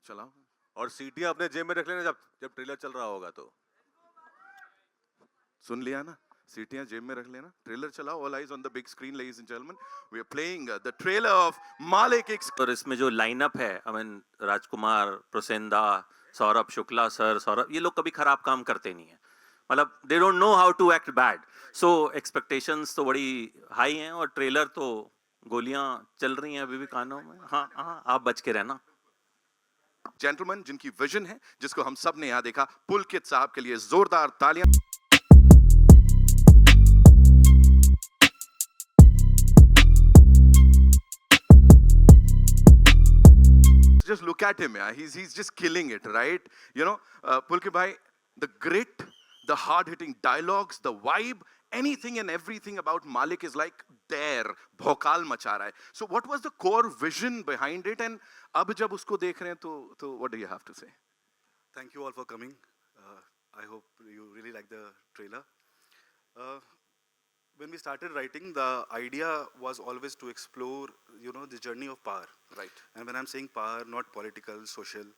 चलाओ और सीटियां अपने जेब में रख लेना जब जब ट्रेलर चल रहा होगा तो। सुन लिया ना, सीटियां जेब में रख लेना, ट्रेलर चलाओ, all eyes on the big screen ladies and gentlemen, we are playing the trailer of Maalik X. और इसमें जो लाइनअप है, आई मीन राजकुमार, प्रसेंदा, सौरभ शुक्ला सर, सौरभ, ये लोग कभी खराब काम करते नहीं है, मतलब they don't know how to act bad, so expectations तो बड़ी हाई हैं और ट्रेलर तो गोलियां चल रही हैं अभी भी कानों में। हाँ हाँ, आप बच के रहना। जेंटलमैन जिनकी विजन है, जिसको हम सब ने यहाँ देखा, पुलकित साहब के लिए जोरदार तालियां। Just look at him, yeah. He's just killing it, right? You know, Pulkit bhai, the grit, the hard-hitting dialogues, the vibe, anything and everything about Malik is like there, भौकाल मचा रहा है. So what was the core vision behind it? And अब जब उसको देख रहे हैं तो what do you have to say? Thank you all for coming. I hope you really like the trailer. When we started writing, the idea was always to explore, the journey of power. Right. And when I'm saying power, not political, social,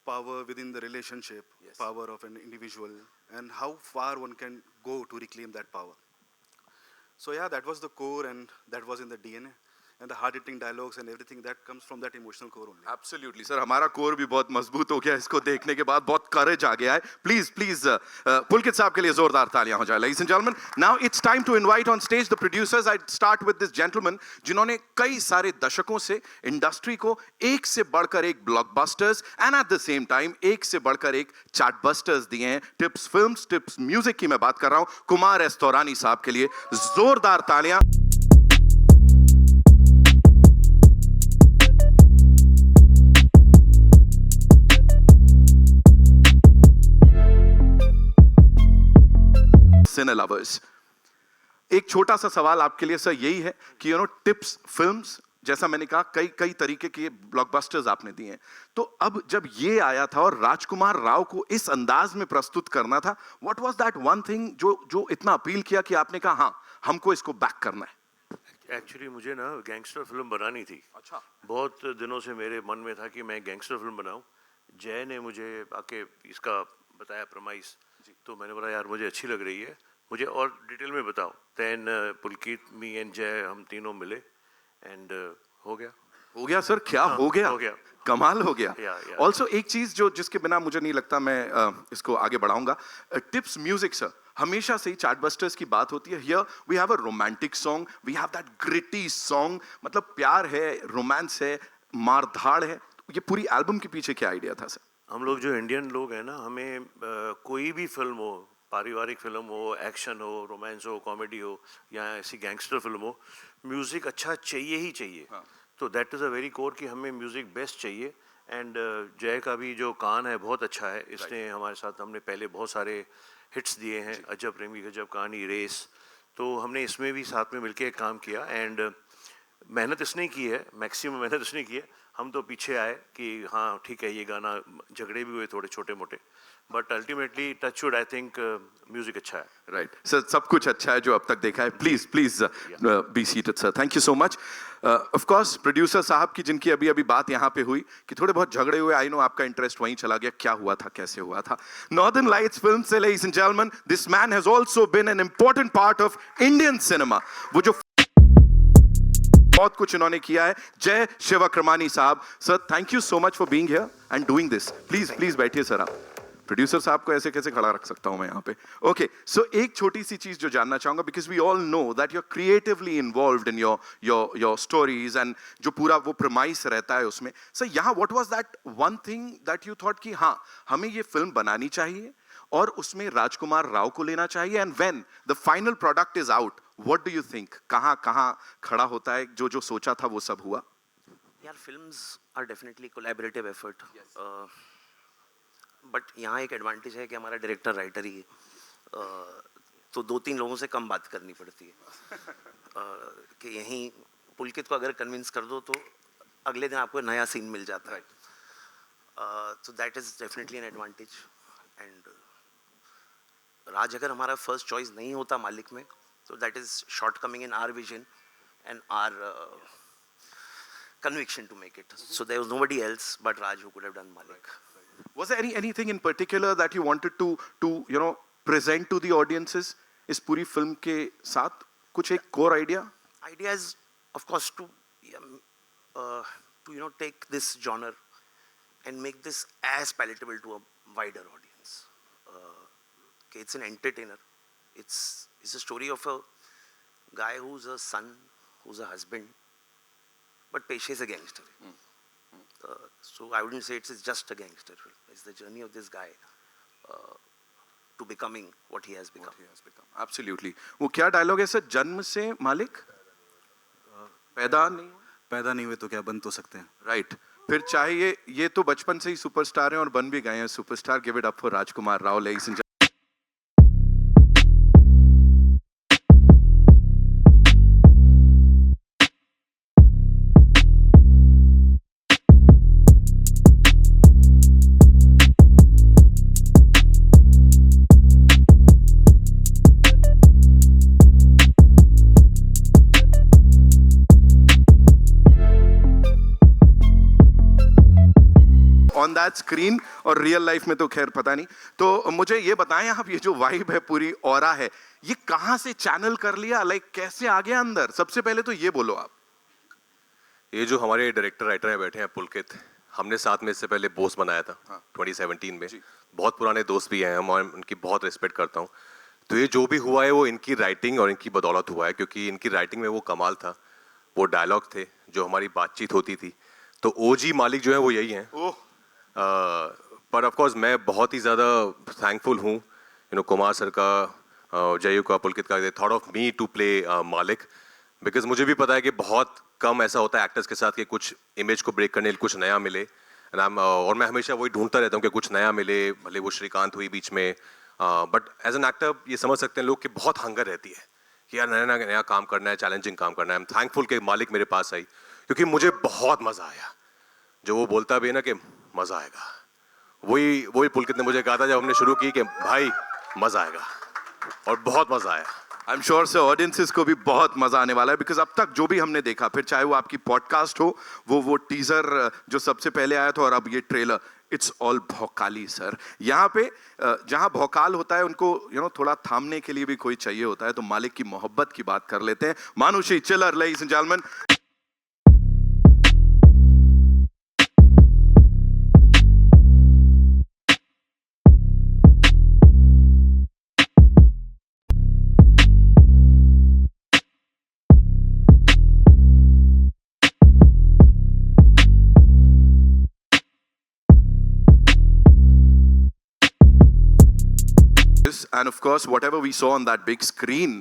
power within the relationship, Yes. power of an individual, and how far one can go to reclaim that power. So yeah, that was the core, and that was in the DNA. And the hard-hitting dialogues and everything that comes from that emotional core only. Absolutely, sir. हमारा core भी बहुत मजबूत हो गया इसको देखने के बाद, बहुत करेज आ गया है. Please, पुलकित साहब के लिए जोरदार तालियां हो जाए. Ladies and gentlemen, now it's time to invite on stage the producers. I'd start with this gentleman, जिन्होंने कई सारे दशकों से इंडस्ट्री को एक से बढ़कर एक blockbusters and at the same time एक से बढ़कर एक चार्टबस्टर्स दिए हैं. टिप्स फिल्म्स, टिप्स म्यूजिक की मैं बात कर रहा हूं. कुमार एस तौरानी साहब के लिए जोरदार तालियां. सिने लवर्स, एक छोटा सा सवाल आपके लिए सर यही है कि टिप्स फिल्म्स, जैसा मैंने कहा, कई कई तरीके के ब्लॉकबस्टर्स आपने दिए हैं, तो अब जब ये आया था और राजकुमार राव को इस अंदाज में प्रस्तुत करना था, what was that one thing जो इतना अपील किया कि आपने कहा हाँ हमको इसको बैक करना है? एक्चुअली मुझे ना गैंगस्टर फिल्म बनानी थी. अच्छा. बहुत दिनों से मेरे मन में था कि मैं गैंगस्टर फिल्म बनाऊं. जय ने मुझे आके इसका बताया प्रमाइस, तो मैंने बोला यार मुझे अच्छी लग रही है, मुझे और डिटेल में बताओ. देन पुलकित, मी एंड जय, हम तीनों मिले एंड हो गया सर. क्या हो गया कमाल हो गया. ऑल्सो एक चीज जिसके बिना मुझे नहीं लगता मैं इसको आगे बढ़ाऊंगा, टिप्स म्यूजिक सर. हमेशा से ही चार्टबस्टर्स की बात होती है. Here we have a romantic song, we have that gritty song, मतलब प्यार है, रोमांस है, मारधाड़ है. ये पूरी एल्बम के पीछे क्या आइडिया था सर? हम लोग जो इंडियन लोग हैं ना, हमें कोई भी फिल्म हो, पारिवारिक फिल्म हो, एक्शन हो, रोमांस हो, कॉमेडी हो या ऐसी गैंगस्टर फिल्म हो, म्यूज़िक अच्छा चाहिए ही चाहिए. हाँ. तो that is a very core कि हमें म्यूज़िक बेस्ट चाहिए. एंड जय का भी जो कान है बहुत अच्छा है. इसने हमारे साथ, हमने पहले बहुत सारे हिट्स दिए हैं, अजब प्रेमी गजब कहानी, रेस, तो हमने इसमें भी साथ में मिलके एक काम किया. एंड मेहनत इसने की है, मैक्सिमम मेहनत इसने की है. हम तो पीछे आए कि हाँ ठीक है, ये गाना, झगड़े भी हुए थोड़े छोटे मोटे, but ultimately touch wood, I think music अच्छा है. राइट सर, सब कुछ अच्छा है जो अब तक देखा है. Please be seated sir. Thank you so much. Of course producer साहब की, जिनकी अभी अभी बात यहाँ पे हुई कि थोड़े बहुत झगड़े हुए, आई नो आपका इंटरेस्ट वहीं चला गया. क्या हुआ था, कैसे हुआ था? नॉर्दर्न लाइट्स फिल्म से, ladies and gentleman, this man has also been an important part of Indian cinema. वो जो बहुत कुछ इन्होंने किया है. जय शिवक्रमानी साहब, sir thank you so much for being here and doing this. Please बैठिए सर. आप प्रोड्यूसर साहब को ऐसे कैसे खड़ा रख सकता हूं मैं यहाँ पे? ओके, सो एक छोटी सी चीज जो जानना चाहूंगा, because we all know that you are creatively involved in your stories and जो पूरा वो प्रमाइस रहता है उसमें. सर यहाँ what was that one thing that you thought कि हाँ हमें ये फिल्म बनानी चाहिए और उसमें राजकुमार राव को लेना चाहिए, and when the final product is out, what do you think, कहाँ खड़ा होता है? जो सोचा था वो सब हुआ? यार films are definitely collaborative effort, but यहाँ एक एडवांटेज है कि हमारा डायरेक्टर राइटर ही है, तो 2-3 लोगों से कम बात करनी पड़ती है. कि यहीं पुलकित को अगर कन्विंस कर दो तो अगले दिन आपको नया सीन मिल जाता है. तो that is definitely an advantage. And Raj अगर हमारा फर्स्ट चॉइस नहीं होता मालिक में, तो that is shortcoming in our vision and our conviction to make it. So there was nobody else but Raj who could have done Malik. Was there anything in particular that you wanted to present to the audiences इस पूरी film के साथ? कुछ एक core idea? Idea is, of course, to take this genre and make this as palatable to a wider audience. It's an entertainer. It's a story of a guy who's a son, who's a husband, but Peshe is a gangster. So I wouldn't say it's just a gangster film. It's the journey of this guy to becoming what he has become. Absolutely. वो क्या dialogue है sir? जन्म से मालिक पैदा नहीं हुए तो क्या बन तो सकते हैं. राइट. फिर चाहे ये तो बचपन से ही सुपरस्टार हैं और बन भी गए हैं superstar. Give it up for Rajkumar Rao, ladies and on that screen और रियल लाइफ में तो खैर पता नहीं. तो मुझे ये बताएं आप, ये जो वाइब है पूरी ऑरा है, ये कहाँ से चैनल कर लिया? लाइक कैसे आ गया अंदर? सबसे पहले तो ये बोलो आप. ये जो हमारे डायरेक्टर राइटर हैं बैठे हैं पुलकित, हमने साथ में इससे पहले बोस बनाया था 2017 में. बहुत पुराने दोस्त भी हैं हम और उनकी बहुत रिस्पेक्ट करता हूँ. तो ये जो भी हुआ है वो इनकी राइटिंग और इनकी बदौलत हुआ है, क्योंकि इनकी राइटिंग में वो कमाल था, वो डायलॉग थे, जो हमारी बातचीत होती थी. तो ओजी मालिक जो है वो यही हैं. पर ऑफ कोर्स मैं बहुत ही ज़्यादा थैंकफुल हूँ कुमार सर का, जयू का, पुलकित का, they thought of me to play Malik, because मुझे भी पता है कि बहुत कम ऐसा होता है एक्टर्स के साथ कि कुछ इमेज को ब्रेक करने कुछ नया मिले. और मैं हमेशा वही ढूंढता रहता हूँ कि कुछ नया मिले. भले वो श्रीकांत हुई बीच में, बट एज एन एक्टर ये समझ सकते हैं लोग कि बहुत हंगर रहती है कि यार नया नया काम करना है, चैलेंजिंग काम करना है. आई एम थैंकफुल कि मालिक मेरे पास आई, क्योंकि मुझे बहुत मज़ा आया. जो वो बोलता भी है ना कि मज़ा आएगा, वही पुलकित ने मुझे कहा था जब हमने शुरू की कि भाई मज़ा आएगा, और बहुत मज़ा आया. आई एम श्योर से ऑडियंसेस को भी बहुत मजा आने वाला है, बिकॉज अब तक जो भी हमने देखा, फिर चाहे वो आपकी पॉडकास्ट हो, वो टीजर जो सबसे पहले आया था, और अब ये ट्रेलर, इट्स ऑल भौकाली सर. यहाँ पे जहाँ भौकाल होता है उनको थोड़ा थामने के लिए भी कोई चाहिए होता है. तो मालिक की मोहब्बत की बात कर लेते हैं. मानुषी चिल्लर, ladies and gentleman. And of course, whatever we saw on that big screen,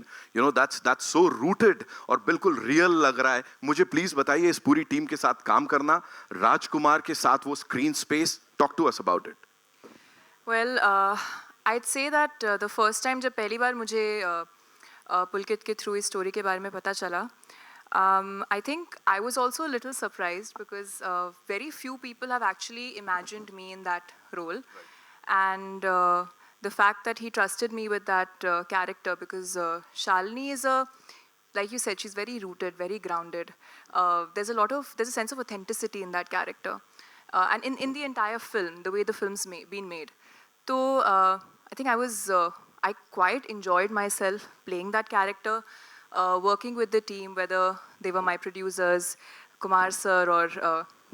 that's so rooted और बिल्कुल रियल लग रहा है. मुझे प्लीज बताइए, इस पूरी टीम के साथ काम करना, राजकुमार के साथ वो screen space, talk to us about it. Well, I'd say that the first time जब पहली बार मुझे पुलकित के थ्रू इस स्टोरी के बारे में पता चला, I think I was also a little surprised because very few people have actually imagined me in that role. And the fact that he trusted me with that character, because Shalini is like you said, she's very rooted, very grounded. There's a sense of authenticity in that character, and in the entire film, the way the film's been made. So I think I quite enjoyed myself playing that character, working with the team, whether they were my producers, Kumar sir or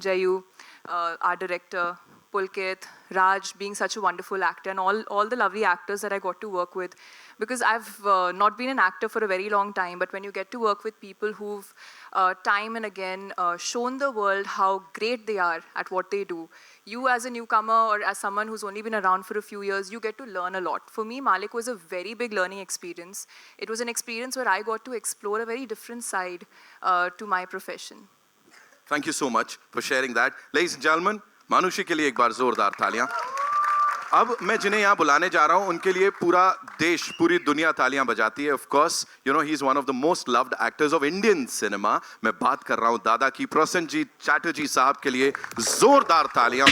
Jayu, our director, Pulkit, Raj being such a wonderful actor, and all the lovely actors that I got to work with. Because I've not been an actor for a very long time, but when you get to work with people who've time and again shown the world how great they are at what they do, you as a newcomer or as someone who's only been around for a few years, you get to learn a lot. For me, Malik was a very big learning experience. It was an experience where I got to explore a very different side to my profession. Thank you so much for sharing that. Ladies and gentlemen, मानुषी के लिए एक बार जोरदार तालियां. अब मैं जिन्हें यहाँ बुलाने जा रहा हूँ, उनके लिए पूरा देश, पूरी दुनिया तालियां बजाती है. Of course he is one of the most loved actors of Indian cinema. मैं बात कर रहा हूँ दादा की. प्रसेनजीत चैटर्जी साहब के लिए जोरदार तालियां.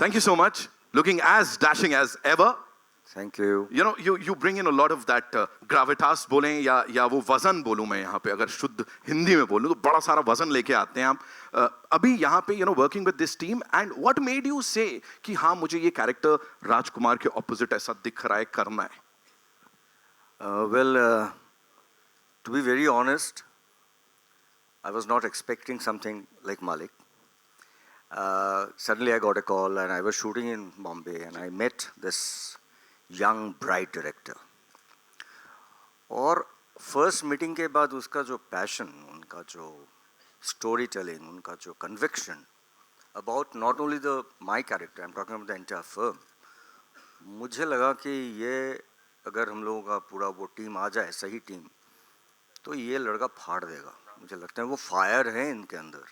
Thank you so much. Looking as dashing as ever. Thank you. You know, you bring in a lot of that gravitas बोलें या वो वजन बोलूं मैं यहाँ पे, अगर शुद्ध हिंदी में बोलूं तो बड़ा सारा वजन लेके आते हैं आप अभी यहाँ पे, working with this team, and what made you say कि हाँ मुझे ये कैरेक्टर राजकुमार के ऑपोजिट ऐसा दिख रहा है, करना है? Well, to be very honest, I was not expecting something like Malik. Suddenly I got a call and I was shooting in Bombay and I met this young bright director. और first meeting के बाद उसका जो passion, उनका जो storytelling, उनका जो conviction about not only my character, I'm talking about the entire film. मुझे लगा कि ये अगर हम लोगों का पूरा वो टीम आ जाए, सही टीम, तो ये लड़का फाड़ देगा. मुझे लगता है वो फायर है इनके अंदर.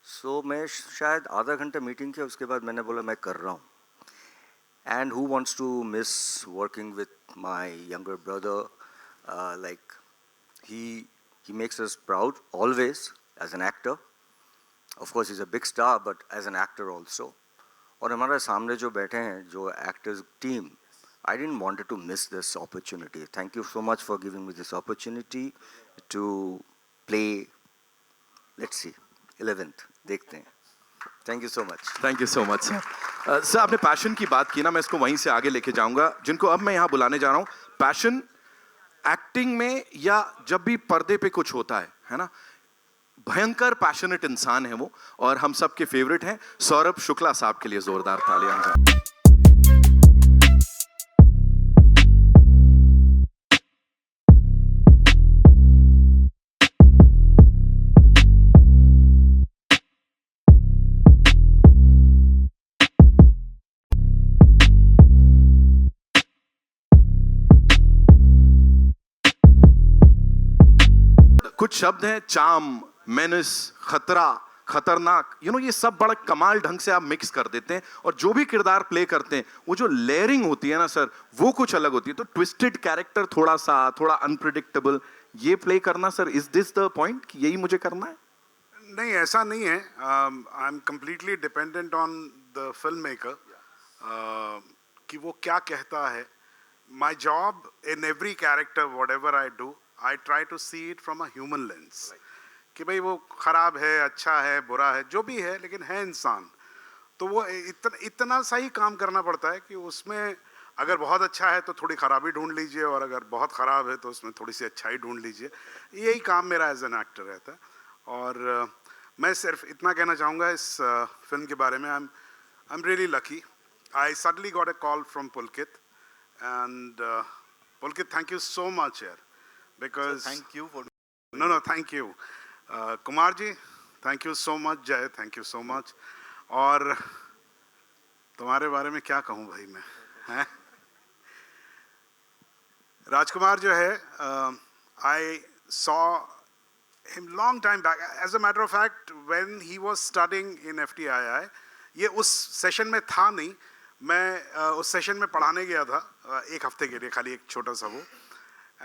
सो मैं शायद आधा घंटा मीटिंग किया, उसके बाद मैंने बोला मैं कर रहा हूँ. And who wants to miss working with my younger brother, like he makes us proud always as an actor. Of course he's a big star, but as an actor also. और हमारे सामने जो बैठे हैं जो actors team, I didn't want to miss this opportunity. Thank you so much for giving me this opportunity to play. Let's see, 11th देखते हैं. Thank you so much. Thank you so much, sir. Sir आपने passion की बात की ना, मैं इसको वहीं से आगे लेके जाऊंगा. जिनको अब मैं यहाँ बुलाने जा रहा हूँ, पैशन एक्टिंग में या जब भी पर्दे पे कुछ होता है ना, भयंकर पैशनेट इंसान है वो, और हम सब के फेवरेट हैं. सौरभ शुक्ला साहब के लिए जोरदार तालियां. कुछ शब्द हैं, चाम, मेनस, खतरा, खतरनाक, ये सब बड़ा कमाल ढंग से आप मिक्स कर देते हैं. और जो भी किरदार प्ले करते हैं, वो जो लेयरिंग होती है ना सर, वो कुछ अलग होती है. तो ट्विस्टेड कैरेक्टर, थोड़ा अनप्रिडिक्टेबल, ये प्ले करना sir, is this the point कि यही मुझे करना है? नहीं, ऐसा नहीं है. I am completely dependent on the film maker कि वो क्या कहता है. My job in every character, what ever I do, I try to see it from a human lens. कि भाई वो खराब है, अच्छा है, बुरा है, जो भी है, लेकिन है इंसान. तो वो इतना सा ही काम करना पड़ता है कि उसमें अगर बहुत अच्छा है तो थोड़ी खराबी ढूंढ लीजिए, और अगर बहुत ख़राब है तो उसमें थोड़ी सी अच्छाई ढूंढ लीजिए. यही काम मेरा एज एन एक्टर रहता है. और मैं सिर्फ इतना कहना चाहूँगा इस फिल्म के बारे में. I am really lucky. I suddenly got a call from Pulkit, and Pulkit, thank you so much यार. Because thank you for no thank you. Kumar ji, thank you so much. Jay, thank you so much. और तुम्हारे बारे में क्या कहूँ भाई मैं, हैं? राजकुमार जो है, I saw him long time back. As a matter of fact, when he was studying in FTII, ये उस सेशन में था नहीं. मैं उस सेशन में पढ़ाने गया था एक हफ्ते के लिए, खाली एक छोटा सा वो.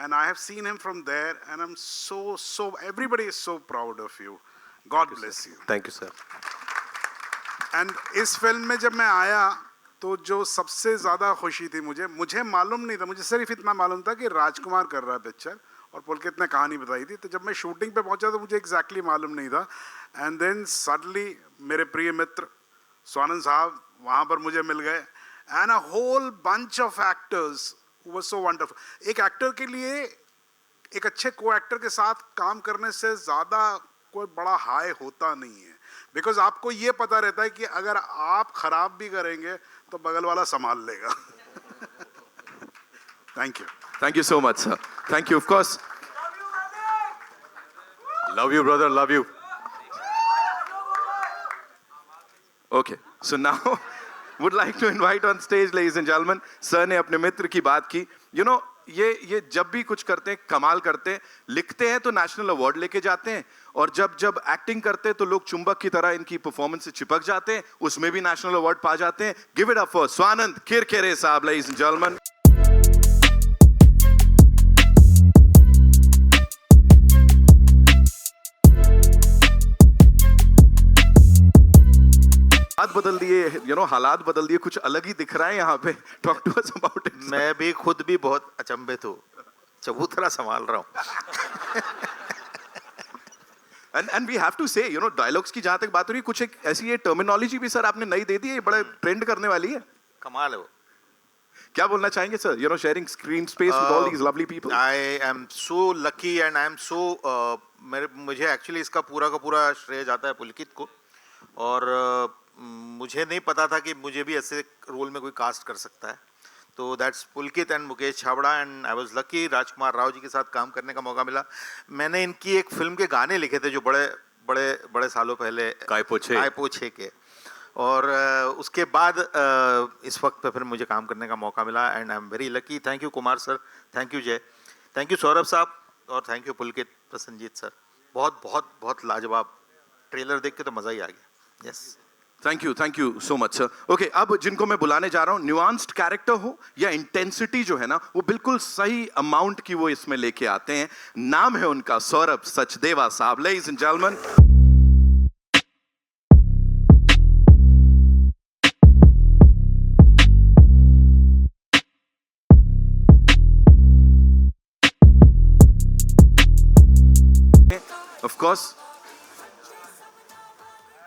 And I have seen him from there, and I'm so everybody is so proud of you. God bless you. Thank you, sir. And इस फिल्म में जब मैं आया तो जो सबसे ज़्यादा खुशी थी मुझे मालूम नहीं था, मुझे सिर्फ इतना मालूम था कि राजकुमार कर रहा है पिक्चर, और पुलकित ने कहानी बताई थी. तो जब मैं शूटिंग पे पहुंचा तो मुझे एग्जैक्टली मालूम नहीं था. एंड देन सडनली मेरे प्रिय मित्र स्वानंद साहब वहाँ पर मुझे मिल गए, and a whole bunch of actors was so wonderful. एक एक्टर के लिए एक अच्छे को एक्टर के साथ काम करने से ज़्यादा कोई बड़ा हाई होता नहीं है, बिकॉज आपको ये पता रहता है कि अगर आप खराब भी करेंगे तो बगल वाला संभाल लेगा. Thank you so much, sir. Thank you, of course. Love you, brother. Love you. Okay, so now would like to invite on stage, ladies and gentlemen. Sir ने अपने मित्र की बात की. ये जब भी कुछ करते हैं कमाल करते हैं. लिखते हैं तो नेशनल अवार्ड लेके जाते हैं, और जब एक्टिंग करते हैं तो लोग चुंबक की तरह इनकी परफॉर्मेंस से चिपक जाते हैं, उसमें भी नेशनल अवार्ड पा जाते हैं. Give it up for Swanand Kirkire साहब, ladies and gentlemen. बात बदल दिए, हालात बदल दिए, कुछ अलग ही दिख रहा है यहाँ पे. Talk to us about it. मैं भी खुद भी बहुत अचंभित हूँ, चबूतरा संभाल रहा हूँ. And we have to say, dialogues की जहां तक बात हो रही है, कुछ एक ऐसी टर्मिनोलॉजी भी सर आपने नई दे दी है, ये बड़ा ट्रेंड करने वाली है. कमाल है वो. क्या बोलना चाहेंगे sir? Sharing screen space with all these lovely people. I am so lucky and I am so मुझे एक्चुअली इसका पूरा का पूरा श्रेय जाता है पुलकित को. और मुझे नहीं पता था कि मुझे भी ऐसे रोल में कोई कास्ट कर सकता है. तो that's Pulkit and Mukesh Chhabra and I was lucky. Rajkumar Rao ji के साथ काम करने का मौका मिला. मैंने इनकी एक फिल्म के गाने लिखे थे जो बड़े सालों पहले, काय पोछे के. और उसके बाद इस वक्त पे फिर मुझे काम करने का मौका मिला and I am very lucky. Thank you Kumar sir, thank you जय, थैंक यू सौरभ साहब, और thank you Pulkit Prasannajit sir. बहुत बहुत बहुत लाजवाब. ट्रेलर देख के तो मज़ा ही आ गया. Yes, thank you so much sir. Okay, अब जिनको मैं बुलाने जा रहा हूँ, न्यूआंस्ड कैरेक्टर हो या इंटेंसिटी जो है ना, वो बिल्कुल सही अमाउंट की वो इसमें लेके आते हैं. नाम है उनका सौरभ सचदेवा साहब. Ladies and gentleman, of course,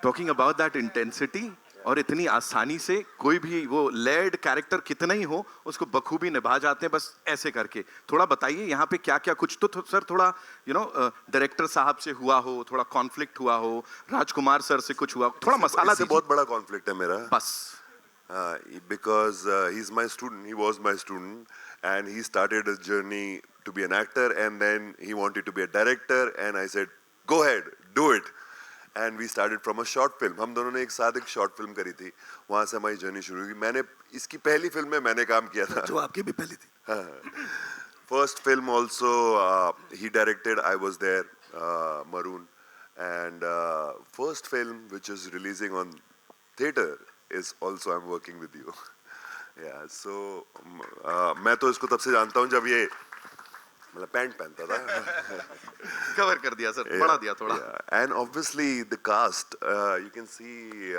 talking about that intensity, और इतनी आसानी से कोई भी वो लेड कैरेक्टर कितना ही हो उसको बखूबी निभा जाते हैं, बस ऐसे करके. थोड़ा बताइए यहाँ पे क्या क्या कुछ तो सर, थोड़ा डायरेक्टर साहब से हुआ हो, थोड़ा कॉन्फ्लिक्ट हुआ हो, राजकुमार सर से कुछ हुआ, थोड़ा मसाला इससे बहुत बड़ा कॉन्फ्लिक्ट है मेरा. बस. Because he's my student, he was my student, and he started his journey to be an actor, and then he wanted to be a director, and I said, go ahead, do it. And we started from a short film. हम दोनों ने एक साथ एक short film करी थी, वहाँ से हमारी जर्नी शुरू हुई. मैंने इसकी पहली फिल्म में मैंने काम किया था, जो आपकी भी पहली थी. First film also he directed, I was there, Maroon, and first film which is releasing on theater is also I'm working with you. Yeah, so मैं तो इसको तब से जानता हूँ जब ये मतलब पैंट पहनता था. कवर कर दिया सर, बढ़ा दिया थोड़ा. And obviously the cast, you can see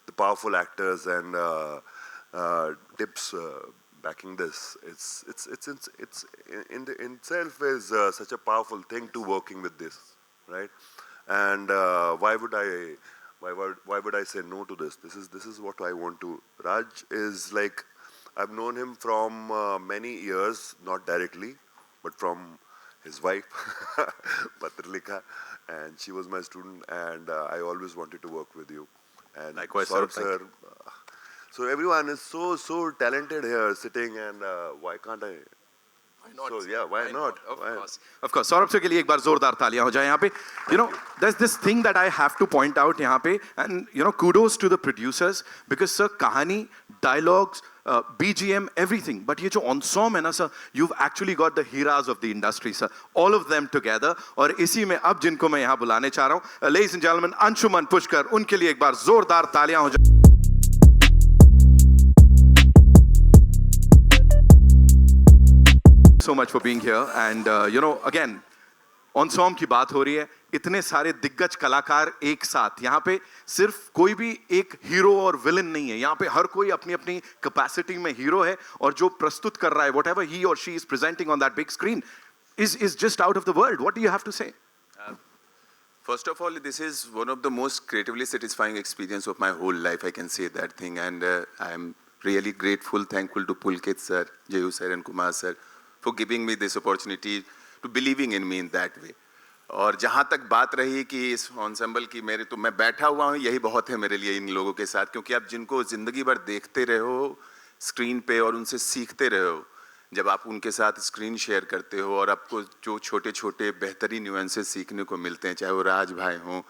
the powerful actors and tips backing this. It's in itself is such a powerful thing to working with this, right? And why would I say no to this? This is what I want to. Raj is like, I've known him from many years, not directly, but from his wife, Patrlika, and she was my student, and I always wanted to work with you. And likewise, Saurabh sir. So everyone is so talented here sitting, and why can't I? Why not? So yeah, why not? Of course. Saurabh sir के लिए एक बार जोरदार तालियां हो जाए यहाँ पे. There's this thing that I have to point out यहाँ पे, and kudos to the producers, because sir, कहानी, dialogues, BGM, everything. But ये जो ensemble है ना sir, you've actually got the heroes of the industry sir, all of them together. और इसी में अब जिनको मैं यहाँ बुलाने चाह रहा हूँ, ladies and gentlemen, Anshuman Pushkar, उनके लिए एक बार जोरदार तालियां हो जाए. So much for being here, and again, ensemble की बात हो रही है, इतने सारे दिग्गज कलाकार एक साथ. यहाँ पे सिर्फ कोई भी एक हीरो और विलन नहीं है, यहाँ पे हर कोई अपनी अपनी कैपेसिटी में हीरो है, और जो प्रस्तुत कर रहा है, whatever he or she is presenting on that big screen is just out of the world. What do you have to say? First of all, this is one of the most creatively satisfying experience of my whole life. I can say that thing, and I am really grateful, thankful to Pulkit sir, Jayu sir, and Kumar sir for giving me this opportunity, to believing in me in that way. और जहाँ तक बात रही कि इस ensemble की, तो मैं बैठा हुआ हूँ, यही बहुत है मेरे लिए इन लोगों के साथ, क्योंकि आप जिनको ज़िंदगी भर देखते रहे हो स्क्रीन पे और उनसे सीखते रहे हो, जब आप उनके साथ स्क्रीन शेयर करते हो और आपको जो छोटे छोटे बेहतरीन न्यूएंसेस सीखने को मिलते हैं, चाहे वो राज भाई हों,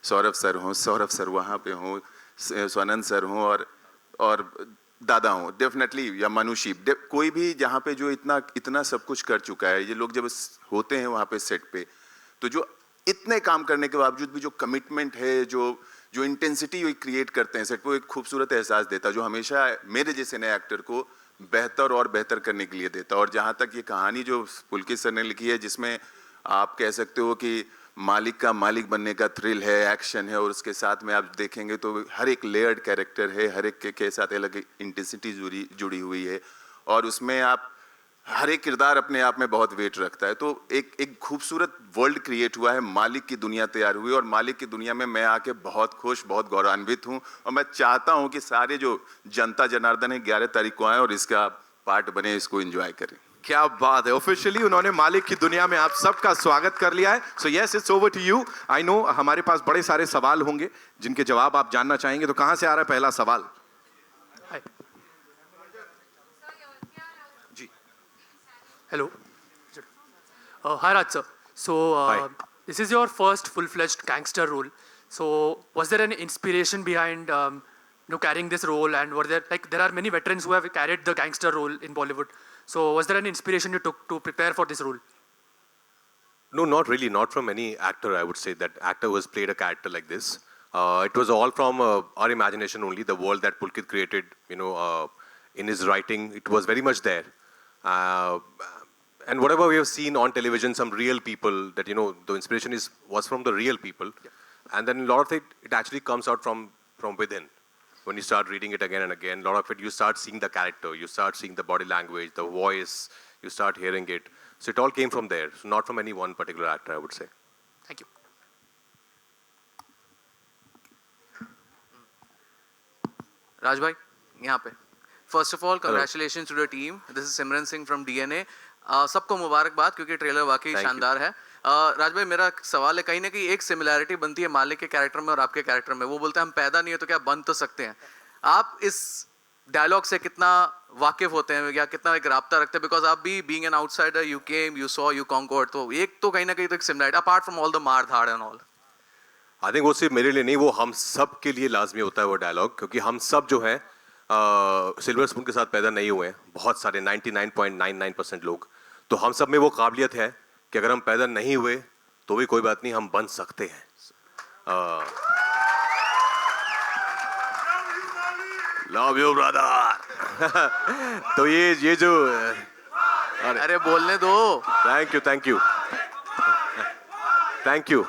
सौरभ सर वहाँ पे हों, स्वानंद सर हों, और दादा हों डेफिनेटली, या मनुषी, कोई भी जहाँ पे जो इतना सब कुछ कर चुका है, ये लोग जब होते हैं वहाँ पे सेट पे, तो जो इतने काम करने के बावजूद भी जो कमिटमेंट है, जो इंटेंसिटी वो क्रिएट करते हैं सेट पे, एक खूबसूरत एहसास देता, जो हमेशा मेरे जैसे नए एक्टर को बेहतर और बेहतर करने के लिए देता. और जहाँ तक ये कहानी जो पुलकित सर ने लिखी है, जिसमें आप कह सकते हो कि मालिक का मालिक बनने का थ्रिल है, एक्शन है, और उसके साथ में आप देखेंगे तो हर एक लेयर्ड कैरेक्टर है, हर एक के साथ अलग इंटेंसिटी जुड़ी हुई है, और उसमें आप हर एक किरदार अपने आप में बहुत वेट रखता है। तो एक खूबसूरत वर्ल्ड क्रिएट हुआ है, मालिक की दुनिया तैयार हुई, और मालिक की दुनिया में मैं आके बहुत खुश, बहुत गौरवान्वित हूँ, और मैं चाहता हूँ कि सारे जो जनता जनार्दन है 11 तारीख को आए और इसका पार्ट बने, इसको एंजॉय करें। क्या बात है, ऑफिशियली उन्होंने मालिक की दुनिया में आप सबका स्वागत कर लिया है। So yes, it's over to you. I know हमारे पास बड़े सारे सवाल होंगे जिनके जवाब आप जानना चाहेंगे, तो कहां से आ रहा है पहला सवाल? Hello. Hi Raj sir. So this is your first full-fledged gangster role. So was there any inspiration behind carrying this role? And were there are many veterans who have carried the gangster role in Bollywood. So was there any inspiration you took to prepare for this role? No, not really. Not from any actor, I would say, that actor who has played a character like this. It was all from our imagination only. The world that Pulkit created, in his writing, it was very much there. And whatever we have seen on television, some real people that, the inspiration was from the real people. Yeah. And then a lot of it actually comes out from within. When you start reading it again and again, a lot of it, you start seeing the character, you start seeing the body language, the voice, you start hearing it. So it all came from there, so not from any one particular actor, I would say. Thank you. Raj bhai, यहाँ पे. First of all, congratulations to the team. This is Simran Singh from DNA. सबको मुबारकबाद क्योंकि trailer वाकई शानदार है. राज भाई, मेरा सवाल है, कहीं ना कहीं एक सिमिलैरिटी बनती है मालिक के कैरेक्टर में और आपके कैरेक्टर में. वो बोलते हैं हम पैदा नहीं है तो क्या बन तो सकते हैं. आप इस डायलॉग से कितना वाकिफ होते हैं या कितना एक राब्ता रखते हैं? बिकॉज आप भी being an outsider, you came, you saw, you conquered, तो एक तो कहीं ना कहीं तो एक similarity apart from all the मार धाड़ एंड ऑल. आई थिंक वो सिर्फ मेरे लिए नहीं, वो हम सब के लिए लाजमी होता है वो डायलॉग, क्योंकि हम सब जो है सिल्वर स्पून के साथ पैदा नहीं हुए हैं. बहुत सारे 99.99% लोग, तो हम सब में वो काबिलियत है कि अगर हम पैदा नहीं हुए तो भी कोई बात नहीं, हम बन सकते हैं. Love you brother. तो ये जो अरे बोलने दो. Thank you.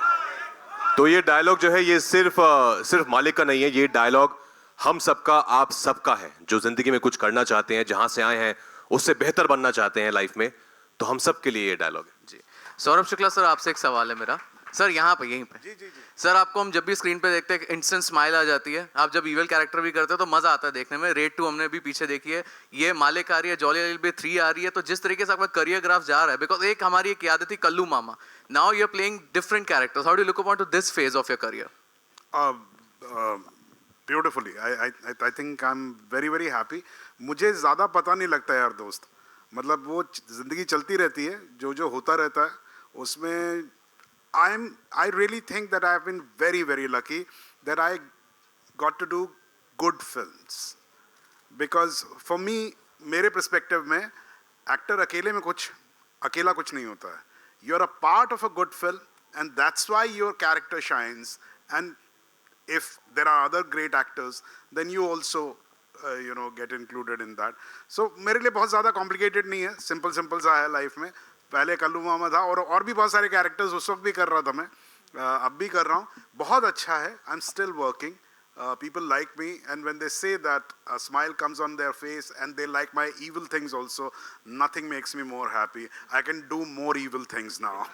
तो ये डायलॉग जो है, ये सिर्फ मालिक का नहीं है, ये डायलॉग हम सबका, आप सबका है, जो जिंदगी में कुछ करना चाहते हैं, जहां से आए हैं उससे बेहतर बनना चाहते हैं लाइफ में, तो हम सब के लिए ये डायलॉग है. जी. सौरभ शुक्ला सर, आपसे एक सवाल है मेरा. सर यहाँ पे, यहीं पे. जी. सर, आपको हम जब भी स्क्रीन पे देखते हैं इंस्टेंट स्माइल आ जाती है. आप जब इवल कैरेक्टर भी करते हो तो मजा आता है देखने में. रेड 2 हमने भी पीछे देखी है, ये मालिक आ रही है, जॉली LLB 3 आ रही है. तो जिस तरीके से आपका करियर ग्राफ जा रहा है, बिकॉज एक हमारी एक याद थी Kallu Mama, now you are playing different characters. How do you look upon to this phase of your career? Beautifully. I think I am very very happy. मुझे ज़्यादा पता नहीं लगता यार दोस्त, मतलब वो ज़िंदगी चलती रहती है, जो होता रहता है उसमें. I really think that I have been very very lucky that I got to do good films, because for me, मेरे perspective में एक्टर अकेला कुछ नहीं होता है. You are a part of a good film and that's why your character shines, and if there are other great actors then you also get included in that. So मेरे लिए बहुत ज़्यादा complicated नहीं है, simple सा है life में. पहले कल्लू मामा था और भी बहुत सारे कैरेक्टर्स उस वक्त भी कर रहा था मैं, अब भी कर रहा हूँ. बहुत अच्छा है. I am still working. People like me, and when they say that a smile comes on their face and they like my evil things also, nothing makes me more happy. I can do more evil things now.